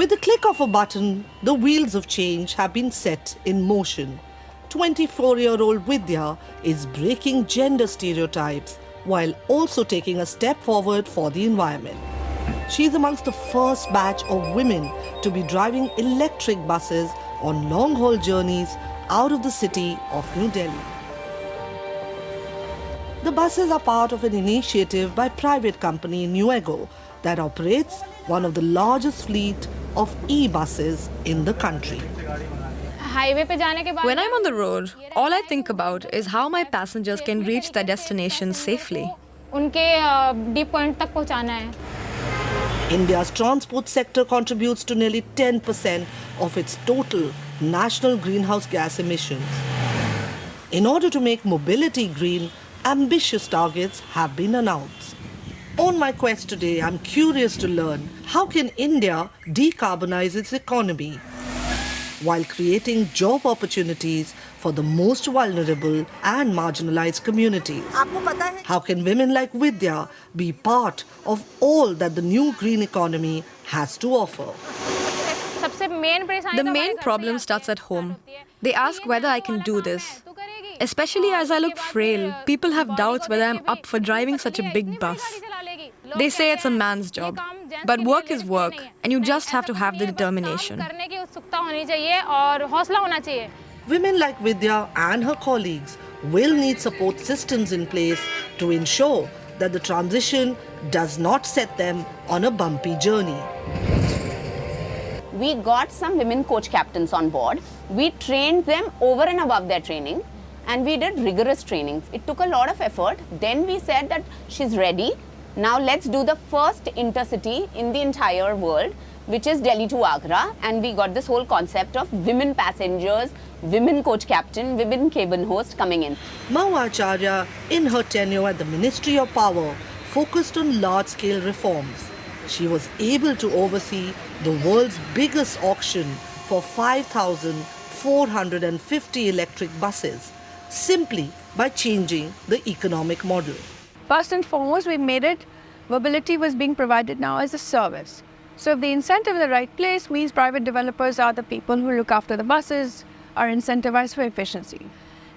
With the click of a button, the wheels of change have been set in motion. 24-year-old Vidya is breaking gender stereotypes while also taking a step forward for the environment. She is amongst the first batch of women to be driving electric buses on long-haul journeys out of the city of New Delhi. The buses are part of an initiative by private company Nuego that operates one of the largest fleet of e-buses in the country. When I'm on the road, all I think about is how my passengers can reach their destination safely. India's transport sector contributes to nearly 10% of its total national greenhouse gas emissions. In order to make mobility green, ambitious targets have been announced. On my quest today, I'm curious to learn how can India decarbonize its economy while creating job opportunities for the most vulnerable and marginalized communities. How can women like Vidya be part of all that the new green economy has to offer? The main problem starts at home. They ask whether I can do this. Especially as I look frail, people have doubts whether I'm up for driving such a big bus. They say it's a man's job. But work is work, and you just have to have the determination. Women like Vidya and her colleagues will need support systems in place to ensure that the transition does not set them on a bumpy journey. We got some women coach captains on board. We trained them over and above their training, and we did rigorous trainings. It took a lot of effort. Then we said that she's ready. Now let's do the first intercity in the entire world, which is Delhi to Agra. And we got this whole concept of women passengers, women coach captain, women cabin host coming in. Mahua Acharya, in her tenure at the Ministry of Power, focused on large-scale reforms. She was able to oversee the world's biggest auction for 5,450 electric buses, simply by changing the economic model. First and foremost, we made it, mobility was being provided now as a service. So if the incentive in the right place means private developers are the people who look after the buses, are incentivized for efficiency.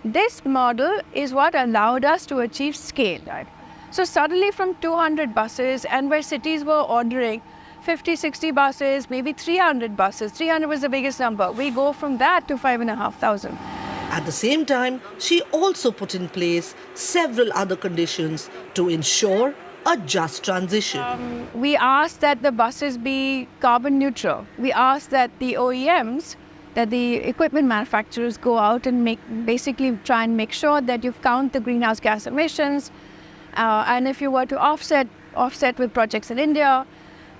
This model is what allowed us to achieve scale. Right? So suddenly from 200 buses, and where cities were ordering 50, 60 buses, maybe 300 buses, 300 was the biggest number, we go from that to 5,500. At the same time, she also put in place several other conditions to ensure a just transition. We asked that the buses be carbon neutral. We asked that the OEMs, that the equipment manufacturers go out and basically try and make sure that you count the greenhouse gas emissions. And if you were to offset with projects in India,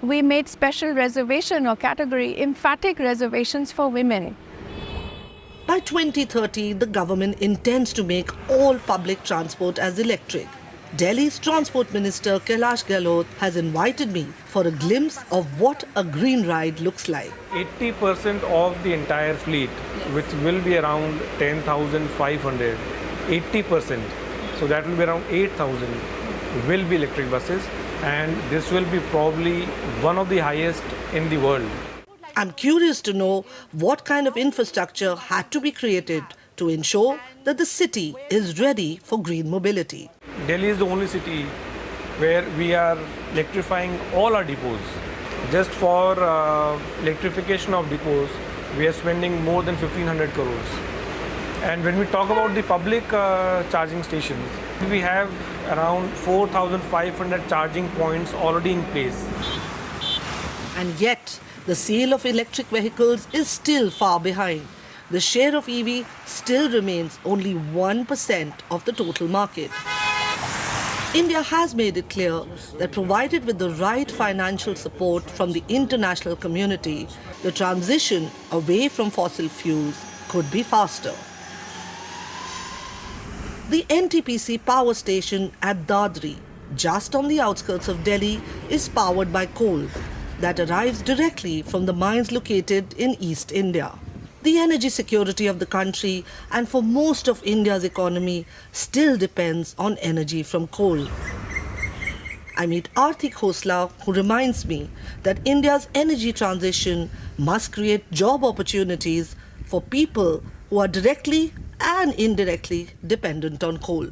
we made special reservation or category emphatic reservations for women. By 2030, the government intends to make all public transport as electric. Delhi's Transport Minister Kailash Gehlot has invited me for a glimpse of what a green ride looks like. 80% of the entire fleet, which will be around 10,500, 80%, so that will be around 8,000, will be electric buses, and this will be probably one of the highest in the world. I'm curious to know what kind of infrastructure had to be created to ensure that the city is ready for green mobility. Delhi is the only city where we are electrifying all our depots. Just for electrification of depots, we are spending more than 1,500 crores. And when we talk about the public charging stations, we have around 4,500 charging points already in place. And yet, the sale of electric vehicles is still far behind. The share of EV still remains only 1% of the total market. India has made it clear that provided with the right financial support from the international community, the transition away from fossil fuels could be faster. The NTPC power station at Dadri, just on the outskirts of Delhi, is powered by coal that arrives directly from the mines located in East India. The energy security of the country and for most of India's economy still depends on energy from coal. I meet Arthik Khosla, who reminds me that India's energy transition must create job opportunities for people who are directly and indirectly dependent on coal.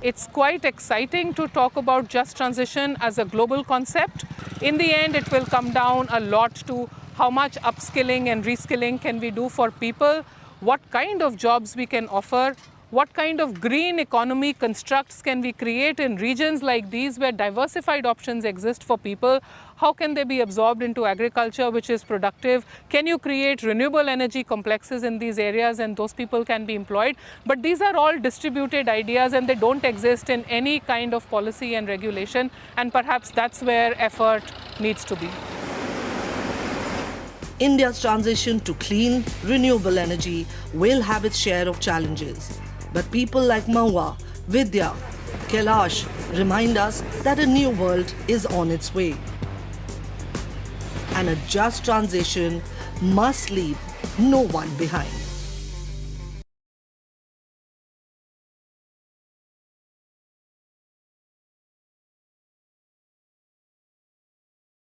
It's quite exciting to talk about just transition as a global concept. In the end, it will come down a lot to how much upskilling and reskilling can we do for people, what kind of jobs we can offer, what kind of green economy constructs can we create in regions like these where diversified options exist for people? How can they be absorbed into agriculture which is productive? Can you create renewable energy complexes in these areas and those people can be employed? But these are all distributed ideas and they don't exist in any kind of policy and regulation, and perhaps that's where effort needs to be. India's transition to clean, renewable energy will have its share of challenges. But people like Mahua, Vidya, Kailash remind us that a new world is on its way. And a just transition must leave no one behind.